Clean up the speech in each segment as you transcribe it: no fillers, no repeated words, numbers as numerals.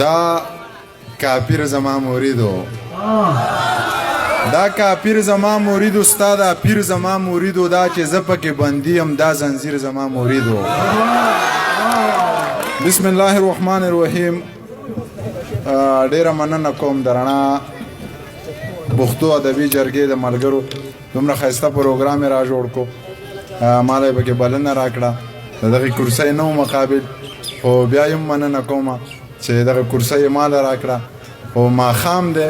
دا کافر زما موریدو دا کافر زما مرید استاد پیر زما مریدو دا چې زپه کې بندي هم دا زنجیر زما مریدو بسم الله الرحمن الرحیم ډیره مننه کوم درنا بوختو ادبي جرګې د ملګرو دومره ښایسته پروګرام را جوړ کو مالی پکې بلنه راکړه دغه کرسۍ نو مقابل خو بیا یم مننه کومه چې دغه کرسۍ مال راکړه او ماښام دی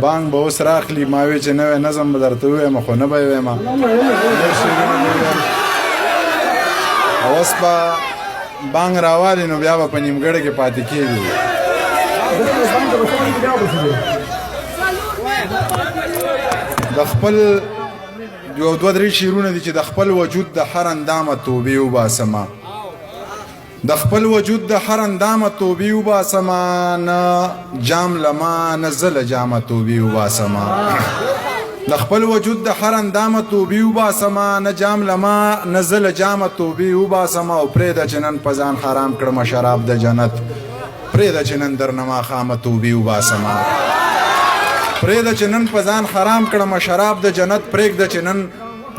بانک به اوس راخلي ما وی چې نوی نظم به درته ووایم خو نه به یې ویم اوس به بانک راوالي نو بیا به په نیمګړې کې پاتې کېږي د خپل یو دوه درې شعرونه دي چې د خپل وجود د هر اندامه توبې وباسمه د خپل وجود د هر اندامه توبې وباسمه نه جام لما نه زه له جامه توبې وباسمه د خپل وجود د هر اندامه توبې وباسمه نه جام لما نه زه له جامه توبې وباسمه او پرېږده چې نن په ځان حرام کړمه شراب د جنت پرېږده چې نن درنه ماښامه توبې وباسمه پرېږده چې نن په ځان حرام کړمه شراب د جنت پرېږده چې نن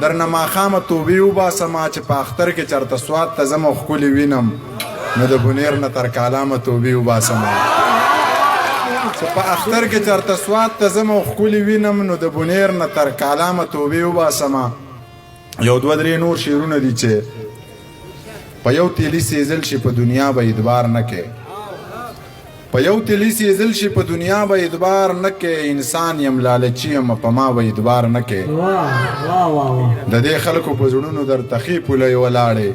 درنه ماښامه توبې وباسمه چې په اختر کې چېرته سوات ته ځم او ښکلې وینم نو د بونیر نه تر کالامه توبې وباسمه چې په اختر کې چېرته سوات ته ځم او ښکلې وینم نو د بونیر نه تر کالامه توبې وباسمه یو دوه درې نور شعرونه دي چې په یو تیلي سیزل شي په دنیا به اعتبار نه کوي په یو تیلی سیزل شي په دنیا به اعتبار نه کې انسان یم لالچي یم په ما به اعتبار نه کې د دې خلکو په زړونو در تخی پولۍ ولاړې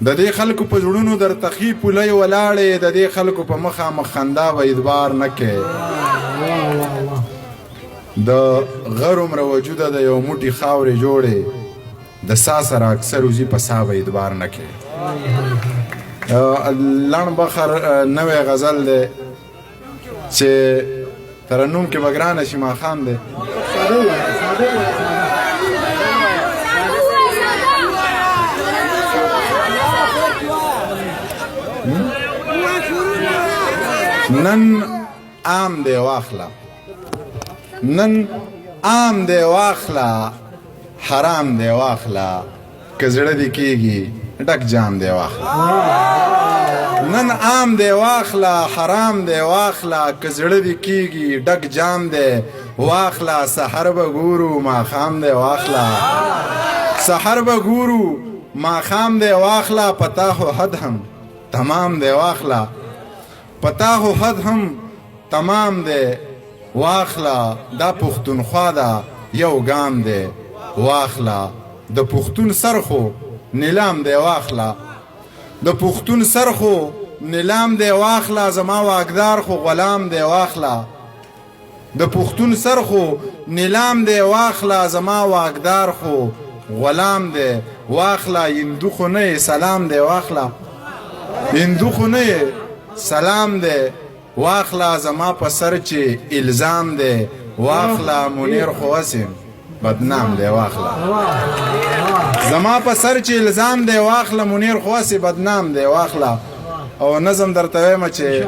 د دې خلکو په زړونو در تخی پولۍ ولاړې د دې خلکو په مخامخ خندا به اعتبار نه کې د غر عمره وجوده د یو موټي خاورې جوړې د سا سره اکثر وزي په سا به اعتبار نه کې لړ بخر نوې غزل دی چې ترنم کې به ګرانه شي ماښام دی نن عام دی واخله نن عام دی واخله حرام دی واخله که زړه دې کېږي ډک جام دی واخله نن عام دی واخله حرام دی واخله که زړه دې کېږي ډک جام دی واخله سحر به ګورو ماښام دی واخله سحر به ګورو ماښام دی واخله پتا خو حد هم تمام دی واخله پتا خو حد هم تمام دی واخله دا پښتونخوا ده یو ګام دی واخله د پښتون سر خو نیلام دی واخله د پښتون سر خو نیلام دی واخله زما واګدار خو غلام دی واخله د پښتون سر خو نیلام دی واخله زما واګدار خو غلام دی واخله هندو خو نه سلام دی واخله هندو خو نه سلام دی واخله زما په سر چې الزام دی واخله منیر خو وسیم بدنام دی واخله زما په سر چې الزام دی واخله منیر خواسی بدنام دی واخله او نظم درته وایم چې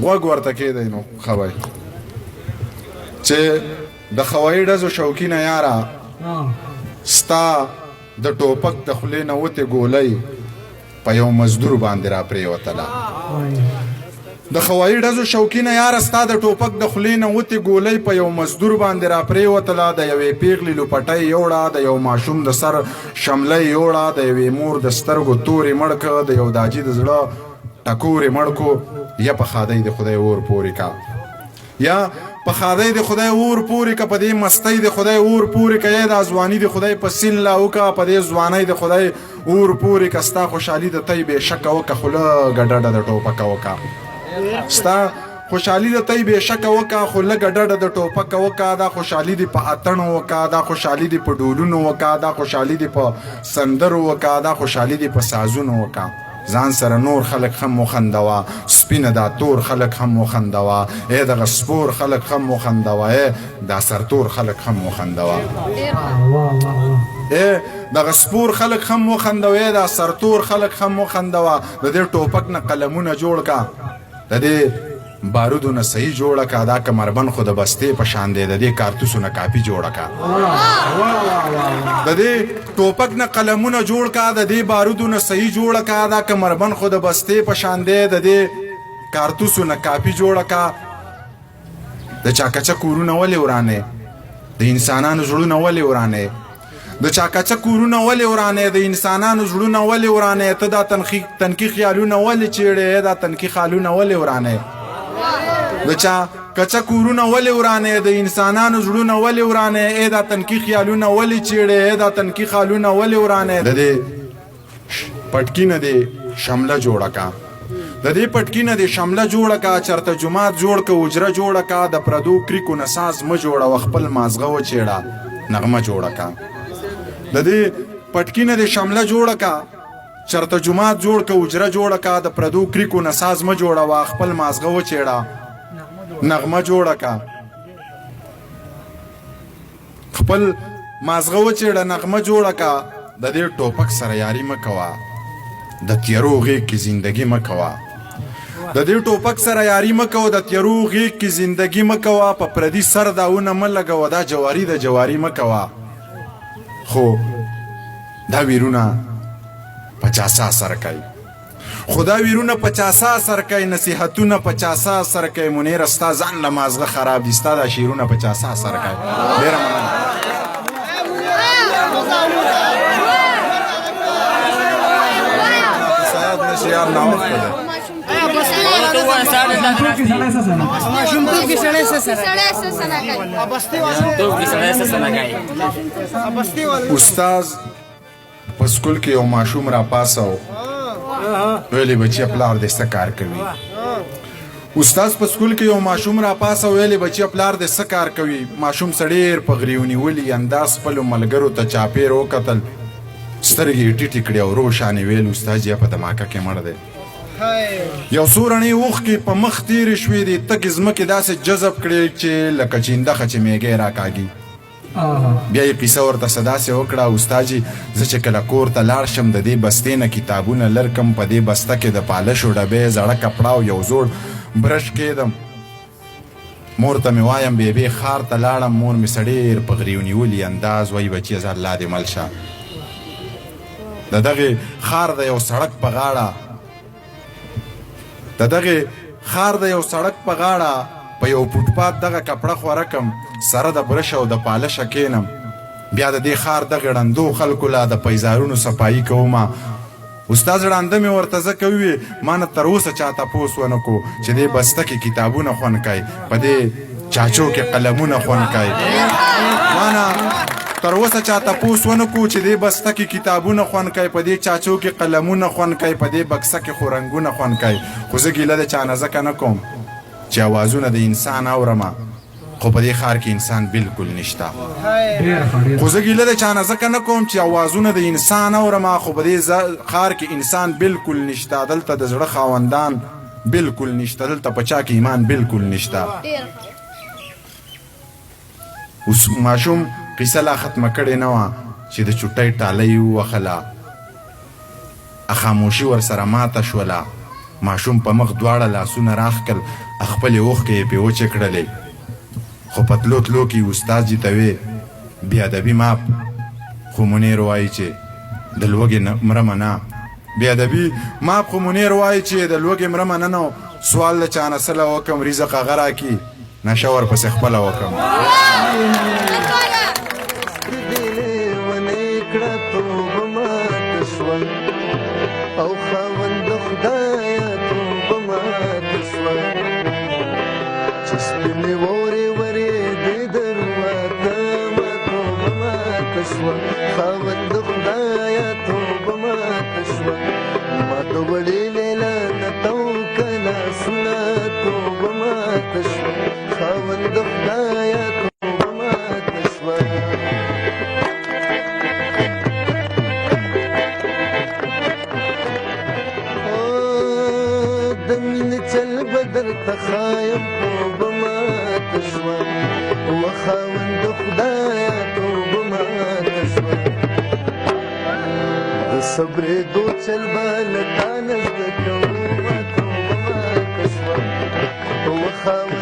غوږ ورته کېدی نو خبرې چې د خوایي ډزو شوقینه یاره ستا د ټوپک د خولې نه وتې ګولۍ په یو مزدور باندې را پرېوتله د خوایي ډزو شوقینه یاره ستا د ټوپک د خولې نه وتې ګولۍ په یو مزدور باندې را پرېوتله د یوې پیغلې لوپټۍ یوړه د یو ماشوم د سر شملۍ یوړه د یوې مور د سترګو تورې مړ که د یو داجي د زړه ټکورې مړ کو یا په خادۍ د خدای اور پورې کا یا په خادۍ د خدای اور پورې که په دې مستۍ د خدای اور پورې که یا د ځواني د خدای په سین لا وکه په دې ځوانۍ د خدای اور پورې که ستا خوشحالي د تی بې شکه وکه خو لږه ډډه د ټوپکه وکه ستا خوشحالي د تی بې شکه وکه خو لږه ډډه د ټوپکه وکه دا خوشحالي دې په اتڼو وکه دا خوشحالي دې په ډولونو وکه دا خوشحالي دې په سندرو وکه دا خوشحالي دې په سازونو وکه ځان سره نور خلک هم وخندوه سپینه دا تور خلک هم وخندوه ای دغه سپور خلک هم وخندوه ای دا سرتور خلک هم وخندوه ای دغه سپور خلک هم وخندوې دا سرتور خلک هم وخندوه د دې ټوپک نه قلمونه جوړ کا د دې بارودو نه صحیح جوړه کا دا کمربند خو د بستې په شان دی د دې کارتوسو نه کاپي جوړه کا د دې ټوپک نه قلمونه جوړ کا د دې بارودو نه صحیح جوړه کا دا کمربند خو د بستې په شان دی د دې کارتوسو نه کاپي جوړه کا د چاکچه کورونه ولې ورانې د انسانانو زړونه ولې ورانې د چاکچه کورونه ولې ورانې د انسانانو زړونه ولې ورانې ته دا تنکي خیالونه ولې چیړې دا تنکي خالونه ولې ورانې د چاکچه کورونه ولې ورانې د انسانانو زړونه ولې ورانې ای دا تنکي خیالونه ولې چیړې دا تنکي خالونه ولې ورانې د دې پټکي نه دې شمله جوړه کا د دې پټکي نه دې شمله جوړه کا چرته جومات جوړ که اجره جوړه کا د پردو کریکو نه ساز مه جوړه خپل مازغه وچیړه نغمه جوړه کا د دې پټکي نه دې شمله جوړه کا چرته جومات جوړ که اجره جوړه کا د پردو کریکو نه ساز مه جوړه خپل مازغه وچیړه نغمه جوړه کا خپل مازغه وچیړه نغمه جوړه کا د دې ټوپک سره یاري مه کوه د تیارو غېږ کې زندګي مه کوه د دې ټوپک سره یاري مه کوه د تیارو غېږ کې زندګي مه کوه په پردي سر داونه مه لګوه دا جواري د جواري مه کوه خو دا ویرونه 50 اثر کوي خو دا ویرونه 50 اثر کوي نصیحتونه 50 اثر کوي منیر ستا ځان له مازغه خراب دي ستا دا شعرونه 50 اثر کوي ډېره مننه شعر ناوخته ده استاد په سکول کې یو ماشوم را پاسو ویلې بچی پلار دې څه کار کوي استاد په سکول کې یو ماشوم را پاسو ویلې بچی پلار دې څه کار کوي ماشوم سړیر په غریونی ولي انداز خپل ملګرو ته چاپیر وکتل سترګې ټیټې کړې او روښانې ویل استاد یې په دماکه کې مړ دی یو څو رڼې اوښکې په مخ تېرې شوې دي تکې ځمکې داسې جذب کړې چې لکه چینده چې میږی راکاږي بیا یې قیصه ورته څه داسې وکړه استاد جي زه چې کله کور ته لاړ شم د دې بستې نه کتابونه لر کم په دې بسته کې د پالشو ډبې زړه کپړه او یو زوړ برش کېدم مور ته مې وایم بیبي ښار ته لاړم مور مې څه ډېر په غري ونیولي انداز وایي بچیه زه الله دې مل شه د دغې ښار د یو سړک په غاړه د دغې ښار د یو سړک په غاړه په یو فوټپات دغه کپړه خوره کم سره د برش او د پالشه کینم بیا د دې ښار دغې ړندو خلکو له د پیزارونو صفایي کومه استاد ړانده مې ورته ځکه وویې ما نه تر اوسه چا تپوس ونه کړو چې دې بسته کې کتابونه خوند کوي په دې چاچو کې قلمونه خوند کوي ما نه تر اوسه چا تپوس ونه کړو چې دې بسته کې کتابونه خوند کوي په دې چاچو کې قلمونه خوند کوي په دې بکسه کې خو رنګونه خوند کوي خو زه ګیله د چا نه ځکه نه کوم چې اوازونه د انسان اورمه خو په دې ښار کې انسان بالکل نشته خو زه ګیله د چا نه ځکه نه کوم چې اوازونه د انسان اورمه خو په دې ښار کې انسان بالکل نشته دلته د زړه خاوندان بالکل نشته دلته په چا کې ایمان بالکل نشته اوس ماشوم قیصه لا ختمه کړې نه وه چې د چوټۍ ټاله یې ووهله خاموشي ورسره ماته شوله ماشوم په مخ دواړه لاسونه راښکل خپلې اوښکې یې پرې وچې کړلې خو په تلو تلو کې استاد جي ته وې بې ادبي ماپ خو منیر وایي چې د لوږې مرمه نه بې ادبي ماپ خو منیر وایي چې د لوږې مرمه نه نو سوال د چا نه سله وکړم رزق هغه راکړي نشه ورپسې خپله وکړم او خاوند خدایا توبه ماته شوه چې سپینې وورې ورېدې درواته ما توبه ماته شوه خاوند خدایا توبه ماته شوه ما د وړې لیلا نه تو که لاسونه توبه ماته شوه خاوند خدایا توبه ماته شوه درته خایم توبه ماته شوه و خاوند خدایه توبه ماته شوه صبرې دو چل بل تانز د کومه کومه کسوه وخاو